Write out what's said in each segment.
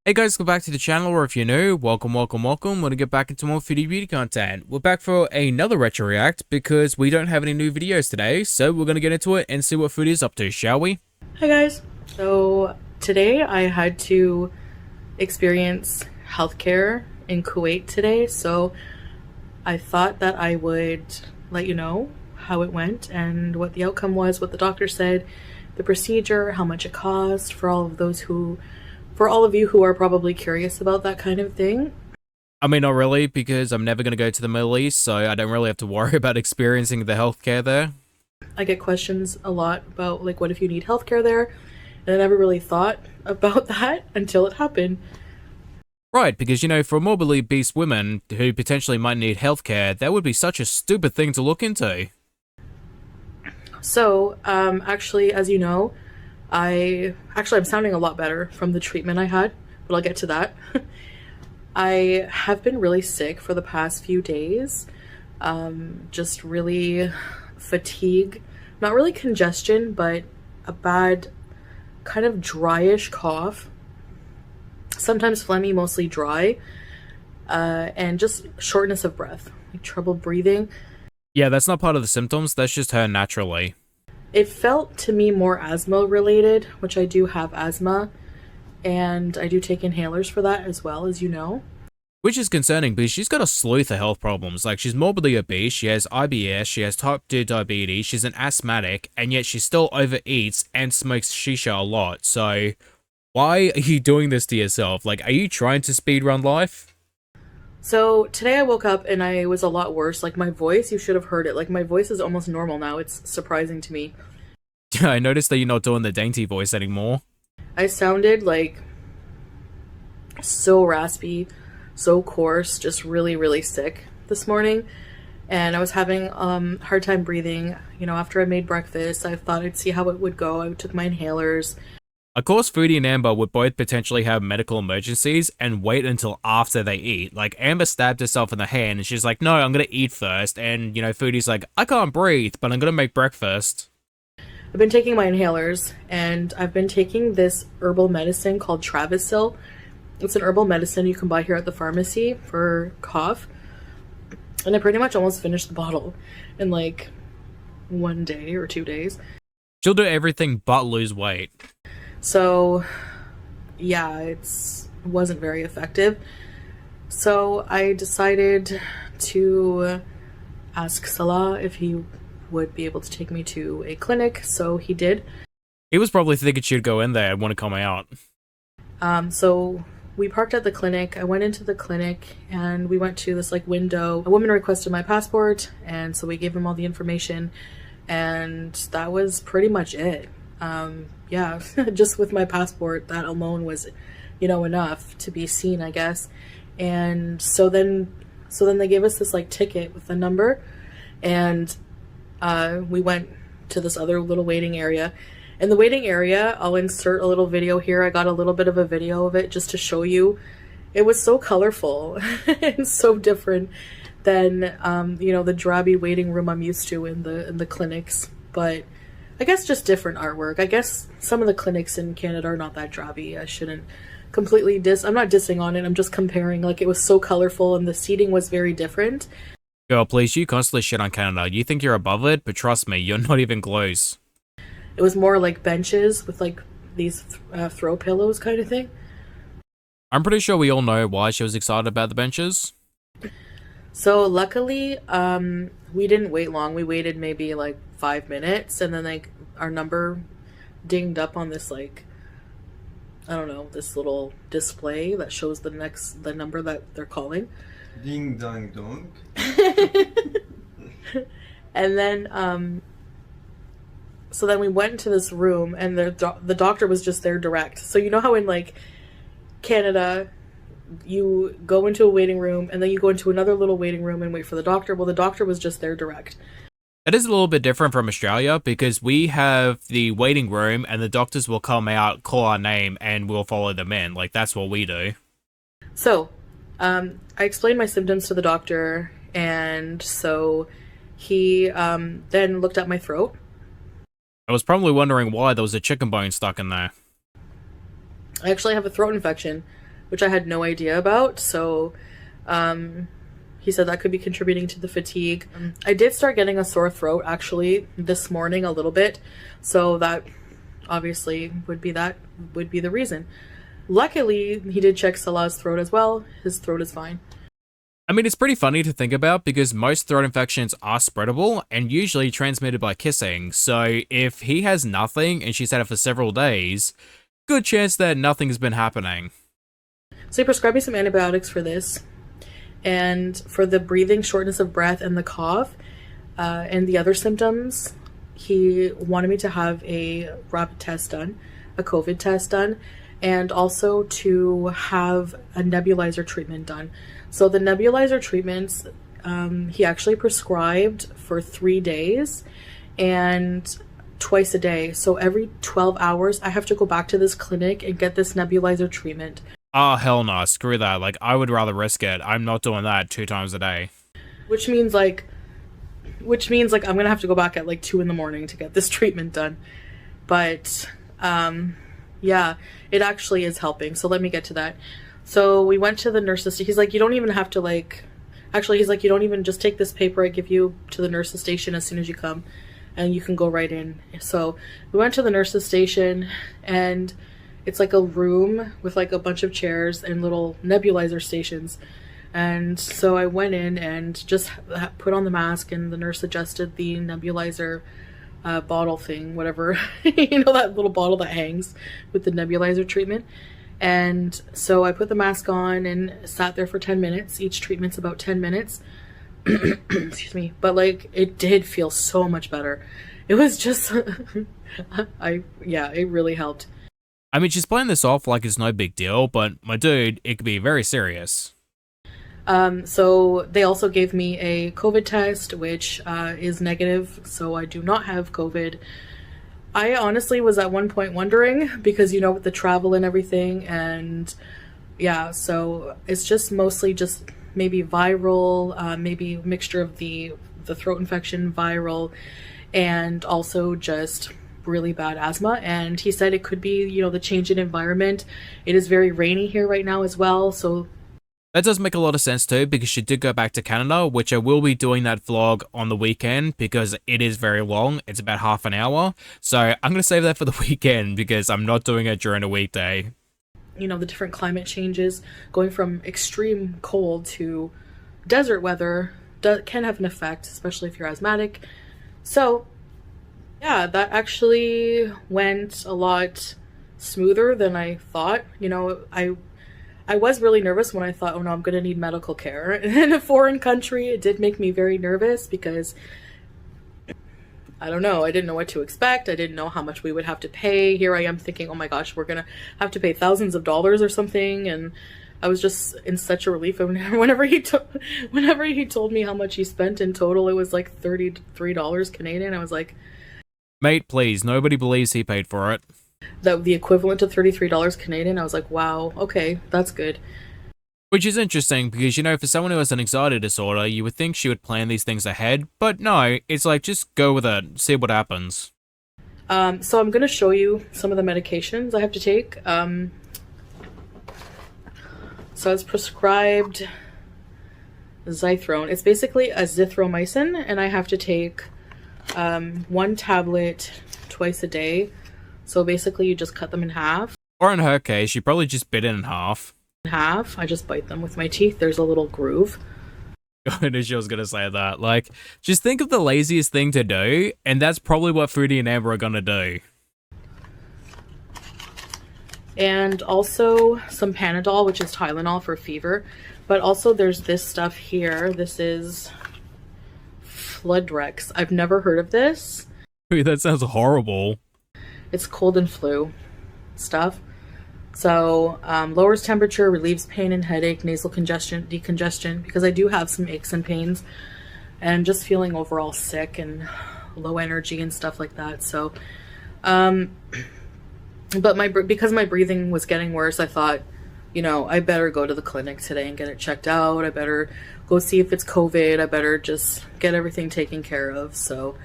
Hey guys, welcome back to the channel, or if you're new, welcome. Want to get back into more Foodie beauty content. We're back for another retro react because we don't have any new videos today, so we're going to get into it and see what Foodie is up to, shall we? Hi guys. So today I had to experience healthcare in Kuwait today, so I thought that I would let you know how it went and what the outcome was, what the doctor said, the procedure, how much it cost, for all of you who are probably curious about that kind of thing. I mean, not really, because I'm never going to go to the Middle East, so I don't really have to worry about experiencing the healthcare there. I get questions a lot about, like, what if you need healthcare there? And I never really thought about that until it happened. Right, because, you know, for morbidly obese women who potentially might need healthcare, that would be such a stupid thing to look into. So, actually, as you know, I'm sounding a lot better from the treatment I had, but I'll get to that. I have been really sick for the past few days. Just really fatigue, not really congestion, but a bad kind of dryish cough. Sometimes phlegmy, mostly dry, and just shortness of breath, like trouble breathing. Yeah, that's not part of the symptoms, that's just her naturally. It felt to me more asthma related, which I do have asthma, and I do take inhalers for that as well, as you know. Which is concerning because she's got a slew of health problems. Like, she's morbidly obese, she has IBS, she has type 2 diabetes, she's an asthmatic, and yet she still overeats and smokes shisha a lot. So, why are you doing this to yourself? Like, are you trying to speedrun life? So today I woke up and I was a lot worse. Like, my voice, you should have heard it. Like, my voice is almost normal now. It's surprising to me. I noticed that you're not doing the dainty voice anymore. I sounded like so raspy, so coarse, just really, really sick this morning. And I was having hard time breathing. You know, after I made breakfast, I thought I'd see how it would go. I took my inhalers. Of course, Foodie and Amber would both potentially have medical emergencies and wait until after they eat. Like, Amber stabbed herself in the hand and she's like, no, I'm gonna eat first. And, you know, Foodie's like, I can't breathe, but I'm gonna make breakfast. I've been taking my inhalers, and I've been taking this herbal medicine called Travisil. It's an herbal medicine you can buy here at the pharmacy for cough. And I pretty much almost finished the bottle in like 1 day or 2 days. She'll do everything but lose weight. So, yeah, it wasn't very effective. So I decided to ask Salah if he would be able to take me to a clinic, so he did. He was probably thinking she'd go in there and want to come out. So we parked at the clinic. I went into the clinic and we went to this like window. A woman requested my passport, and so we gave him all the information, and that was pretty much it. Yeah, just with my passport, that alone was, you know, enough to be seen, I guess. And so then they gave us this like ticket with the number, and we went to this other little waiting area. In the waiting area, I'll insert a little video here. I got a little bit of a video of it just to show you. It was so colorful and so different than you know, the drabby waiting room I'm used to in the clinics. But I guess just different artwork. I guess some of the clinics in Canada are not that drabby. I shouldn't completely I'm not dissing on it. I'm just comparing. Like, it was so colorful and the seating was very different. Girl, please, you constantly shit on Canada. You think you're above it, but trust me, you're not even close. It was more like benches with like these throw pillows kind of thing. I'm pretty sure we all know why she was excited about the benches. So luckily, we didn't wait long. We waited maybe like 5 minutes, and then like our number dinged up on this, like, I don't know, this little display that shows the number that they're calling. Ding dong dong. And then so then we went into this room, and the doctor was just there direct. So you know how in like Canada you go into a waiting room and then you go into another little waiting room and wait for the doctor? Well, the doctor was just there direct. It is a little bit different from Australia because we have the waiting room and the doctors will come out, call our name, and we'll follow them in. Like, that's what we do. So, I explained my symptoms to the doctor, and so he then looked at my throat. I was probably wondering why there was a chicken bone stuck in there. I actually have a throat infection. which I had no idea about. So he said that could be contributing to the fatigue. I did start getting a sore throat actually this morning a little bit, so that obviously would be the reason. Luckily, he did check Salah's throat as well. His throat is fine. I mean, it's pretty funny to think about because most throat infections are spreadable and usually transmitted by kissing. So if he has nothing and she's had it for several days, good chance that nothing's been happening. So he prescribed me some antibiotics for this. And for the breathing, shortness of breath, and the cough, and the other symptoms, he wanted me to have a rapid test done, a COVID test done, and also to have a nebulizer treatment done. So the nebulizer treatments, he actually prescribed for 3 days and twice a day. So every 12 hours, I have to go back to this clinic and get this nebulizer treatment. Oh, hell no, screw that. Like, I would rather risk it. I'm not doing that 2 times a day. Which means like I'm gonna have to go back at like 2 in the morning to get this treatment done. But yeah, it actually is helping. So let me get to that. So we went to the nurse's. He's like, you don't even have to like. Actually, he's like, you don't even just take this paper I give you to the nurse's station as soon as you come, and you can go right in. So we went to the nurse's station, and it's like a room with like a bunch of chairs and little nebulizer stations. And so I went in and just put on the mask, and the nurse adjusted the nebulizer bottle thing, whatever, you know, that little bottle that hangs with the nebulizer treatment. And so I put the mask on and sat there for 10 minutes. Each treatment's about 10 minutes. Excuse me. But like, it did feel so much better. It was just, it really helped. I mean, she's playing this off like it's no big deal, but my dude, it could be very serious. So they also gave me a COVID test, which is negative, so I do not have COVID. I honestly was at one point wondering, because, you know, with the travel and everything, and yeah, so it's just mostly just maybe viral, maybe a mixture of the throat infection, viral, and also just really bad asthma. And he said it could be, you know, the change in environment. It is very rainy here right now as well, so that does make a lot of sense too, because she did go back to Canada, which I will be doing that vlog on the weekend because it is very long. It's about half an hour. So I'm going to save that for the weekend because I'm not doing it during a weekday. You know, the different climate changes, going from extreme cold to desert weather can have an effect, especially if you're asthmatic. So yeah, that actually went a lot smoother than I thought. You know, I was really nervous when I thought, oh no, I'm going to need medical care in a foreign country. It did make me very nervous because, I don't know, I didn't know what to expect. I didn't know how much we would have to pay. Here I am thinking, oh my gosh, we're going to have to pay thousands of dollars or something. And I was just in such a relief. Whenever he told me how much he spent in total, it was like $33 Canadian. I was like, mate, please, nobody believes he paid for it. The equivalent to $33 Canadian. I was like, wow, okay, that's good. Which is interesting because, you know, for someone who has an anxiety disorder, you would think she would plan these things ahead, but no, it's like, just go with it, see what happens. So I'm going to show you some of the medications I have to take. So I was prescribed Zythrone. It's basically azithromycin, and I have to take 1 tablet twice a day. So basically you just cut them in half. Or in her case, you probably just bit it in half. I just bite them with my teeth. There's a little groove. I knew she was going to say that. Like, just think of the laziest thing to do, and that's probably what Foodie and Amber are going to do. And also some Panadol, which is Tylenol for fever. But also there's this stuff here. This is Floodrex. I've never heard of this. Dude, that sounds horrible. It's cold and flu stuff. So lowers temperature, relieves pain and headache, nasal congestion, decongestion, because I do have some aches and pains and just feeling overall sick and low energy and stuff like that. So but because my breathing was getting worse, I thought, you know, I better go to the clinic today and get it checked out. I better go see if it's COVID. I better just get everything taken care of. So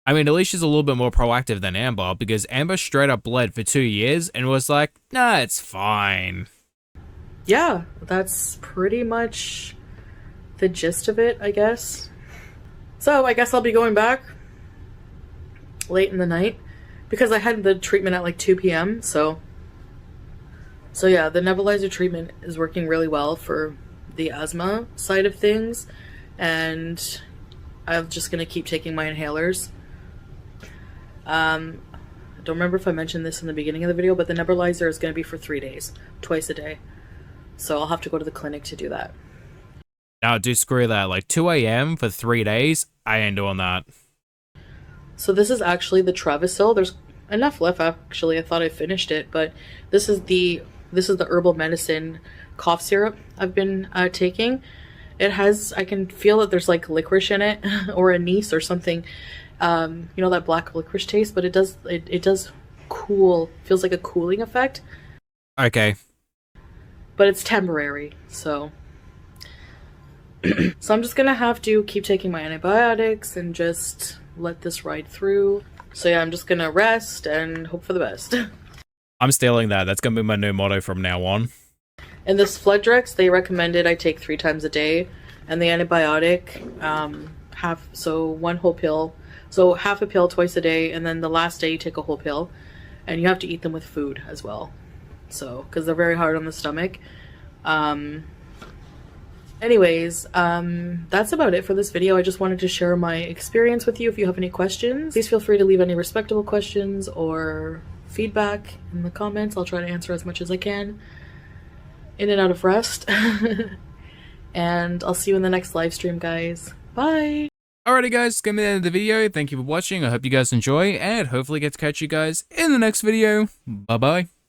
I mean, at least she's a little bit more proactive than Amber, because Amber straight up bled for 2 years and was like, nah, it's fine. Yeah, that's pretty much the gist of it, I guess. So I guess I'll be going back late in the night because I had the treatment at like 2 p.m. So yeah, the nebulizer treatment is working really well for the asthma side of things, and I'm just gonna keep taking my inhalers. I don't remember if I mentioned this in the beginning of the video, but the nebulizer is gonna be for 3 days, twice a day. So I'll have to go to the clinic to do that. Now, do screw that. Like 2 a.m. for 3 days, I ain't doing that. So this is actually the Travasil. There's enough left actually. I thought I finished it, but this is the herbal medicine cough syrup I've been taking. It has, I can feel that there's like licorice in it or anise or something. You know, that black licorice taste, but it does cool, feels like a cooling effect. Okay. But it's temporary, so so I'm just gonna have to keep taking my antibiotics and just let this ride through. So yeah, I'm just gonna rest and hope for the best. I'm stealing that. That's gonna be my new motto from now on. And this Floodrex, they recommended I take 3 times a day, and the antibiotic, one whole pill, so half a pill twice a day, and then the last day you take a whole pill, and you have to eat them with food as well. So, because they're very hard on the stomach. Anyways, that's about it for this video. I just wanted to share my experience with you. If you have any questions, please feel free to leave any respectable questions or feedback in the comments. I'll try to answer as much as I can. In and out of rest. And I'll see you in the next live stream, guys. Bye! Alrighty guys, it's gonna be the end of the video. Thank you for watching. I hope you guys enjoy, and hopefully get to catch you guys in the next video. Bye bye.